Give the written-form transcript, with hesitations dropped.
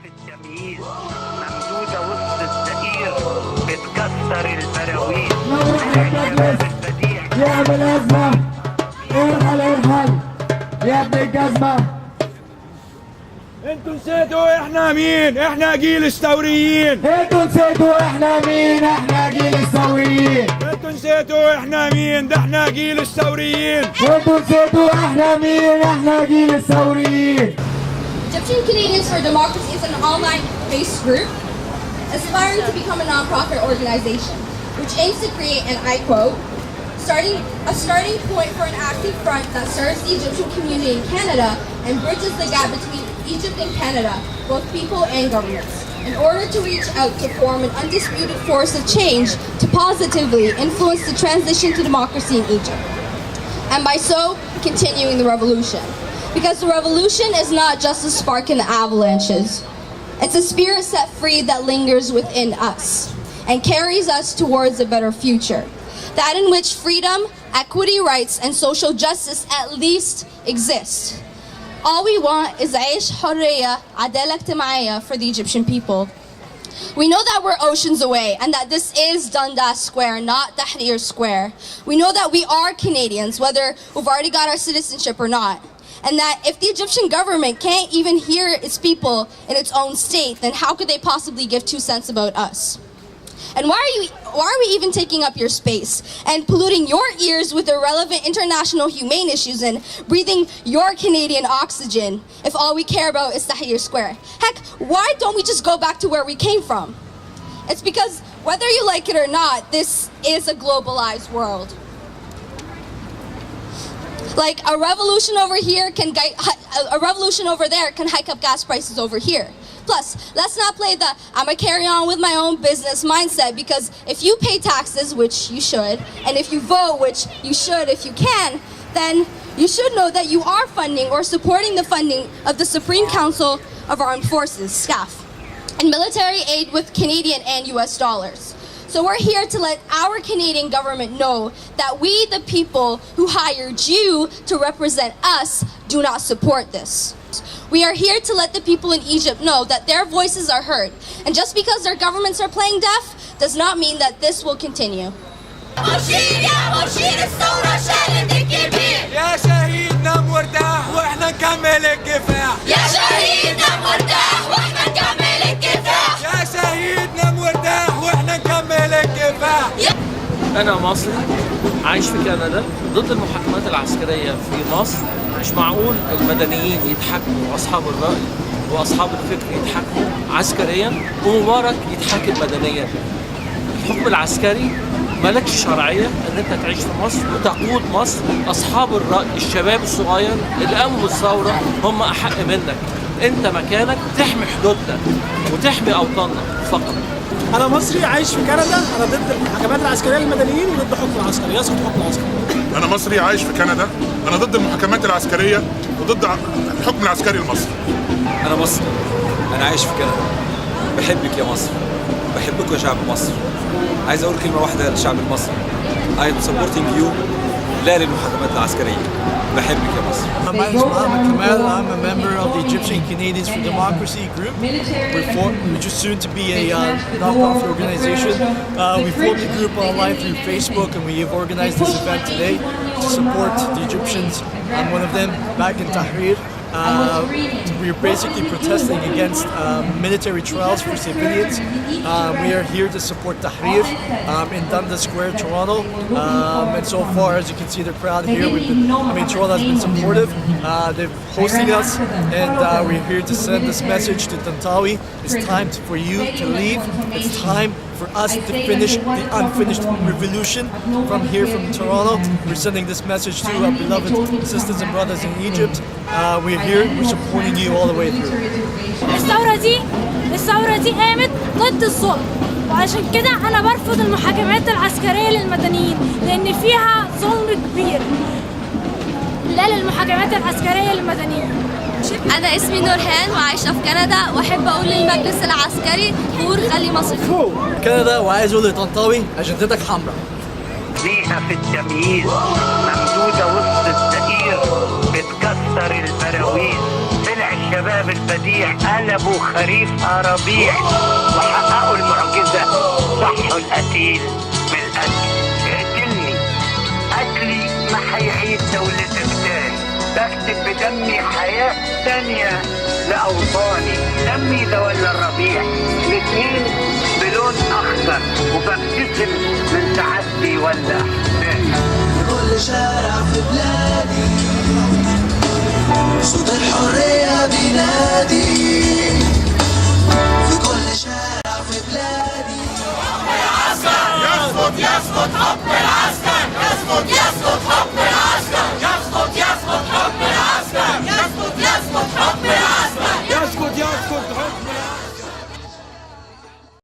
في التمييز ممدودة وسط الزئير بتكسر البراويز يا ابن الازمه ارحل يا ابن الجزمه. انتوا نسيتوا احنا مين؟ احنا جيل الثوريين. انتوا نسيتوا احنا مين؟ احنا جيل الثوريين. انتوا نسيتوا احنا مين؟ ده احنا جيل الثوريين. انتوا نسيتوا احنا مين؟ احنا جيل الثوريين. Egyptian Canadians for Democracy is an online-based group aspiring to become a non-profit organization, which aims to create, and I quote, a starting point for an active front that serves the Egyptian community in Canada and bridges the gap between Egypt and Canada, both people and governments, in order to reach out to form an undisputed force of change to positively influence the transition to democracy in Egypt, and by so continuing the revolution. Because the revolution is not just a spark in the avalanches. It's a spirit set free that lingers within us and carries us towards a better future. That in which freedom, equity, rights, and social justice at least exist. All we want is عيش حرية عدالة اجتماعية for the Egyptian people. We know that we're oceans away and that this is Dundas Square, not Tahrir Square. We know that we are Canadians, whether we've already got our citizenship or not. And that if the Egyptian government can't even hear its people in its own state, then how could they possibly give 2 cents about us? And why are we even taking up your space and polluting your ears with irrelevant international humane issues and breathing your Canadian oxygen if all we care about is Tahrir Square? Heck, why don't we just go back to where we came from? It's because whether you like it or not, this is a globalized world. Like a revolution over here a revolution over there can hike up gas prices over here. Plus, let's not play the I'ma carry on with my own business mindset, because if you pay taxes, which you should, and if you vote, which you should if you can, then you should know that you are funding or supporting the funding of the Supreme Council of Armed Forces, SCAF, and military aid with Canadian and US dollars. So we're here to let our Canadian government know that we, the people who hired you to represent us, do not support this. We are here to let the people in Egypt know that their voices are heard. And just because their governments are playing deaf does not mean that this will continue. يا شهيدنا مرتاح واحنا نكمل الكفاح. يا شهيدنا مرتاح واحنا نكمل الكفاح. يا شهيدنا مرتاح واحنا نكمل الكفاح. أنا مصري عايش في كندا ضد المحاكمات العسكرية في مصر. مش معقول المدنيين يتحاكموا وأصحاب الرأي وأصحاب الفكر يتحاكموا عسكريا ومبارك يتحاكم مدنيا. الحكم العسكري ملكش شرعية ان انت تعيش في مصر وتقود مصر. اصحاب الرأي الشباب الصغير اللي قاموا بالثورة هم احق منك. انت مكانك تحمي حدودنا وتحمي اوطاننا فقط. انا مصري عايش في كندا. انا ضد المحاكمات العسكرية للمدنيين وضد حكم العسكر. يسقط حكم العسكر. انا مصري عايش في كندا. انا ضد المحاكمات العسكرية وضد الحكم العسكري المصري. انا مصري. انا عايش في كندا. بحبك يا مصر. بحبكم يا شعب مصر. عايز اقول كلمه واحده للشعب المصري. I am supporting you. لا للمحاكمات العسكريه. بحبك يا مصر. My name is Mohammed Kamal. I'm a member of the Egyptian Canadians for Democracy group. We're just soon to be a non-profit organization. We formed the group online through Facebook, and we have organized this event today to support the Egyptians. I'm one of them back in Tahrir. We're basically protesting against military trials for civilians. We are here to support Tahrir in Dundas Square, Toronto. And so far, as you can see, the crowd here, Toronto has been supportive. They're hosting us, and we're here to send this message to Tantawi. It's time for you to leave. It's time for us to finish the unfinished revolution from here, from Toronto. We're sending this message to our beloved sisters and brothers in Egypt. We're here, we're supporting you all the way through. الثورة دي قامت ضد الظلم، وعشان كده أنا برفض المحاكمات العسكرية للمدنيين لأن فيها ظلم كبير. لا للمحاكمات العسكرية للمدنيين. أنا اسمي نورهان وعايشة في كندا، وأحب أقول للمجلس العسكري فور خلي مصر فوق. كندا وعايز أقول لطنطاوي أجندتك حمراء. ليها في التمييز ممدودة وسط الزئير بتكسر البراويز. طلع الشباب البديع قلبوا خريفها ربيع وحققوا المعجزة، صحوا القتيل من القتل. اقتلني، قتلي ما هيعيد دولتك تاني، بكتب بدمي حياة تانية لأوطاني. دمي ده ولا الربيع الاتنين بلون أخضر، وببتسم من سعادتي ولا أحزاني. كل شارع في بلادي صوت الحرية بينادي، في كل شارع في بلادي يسقط يسقط حب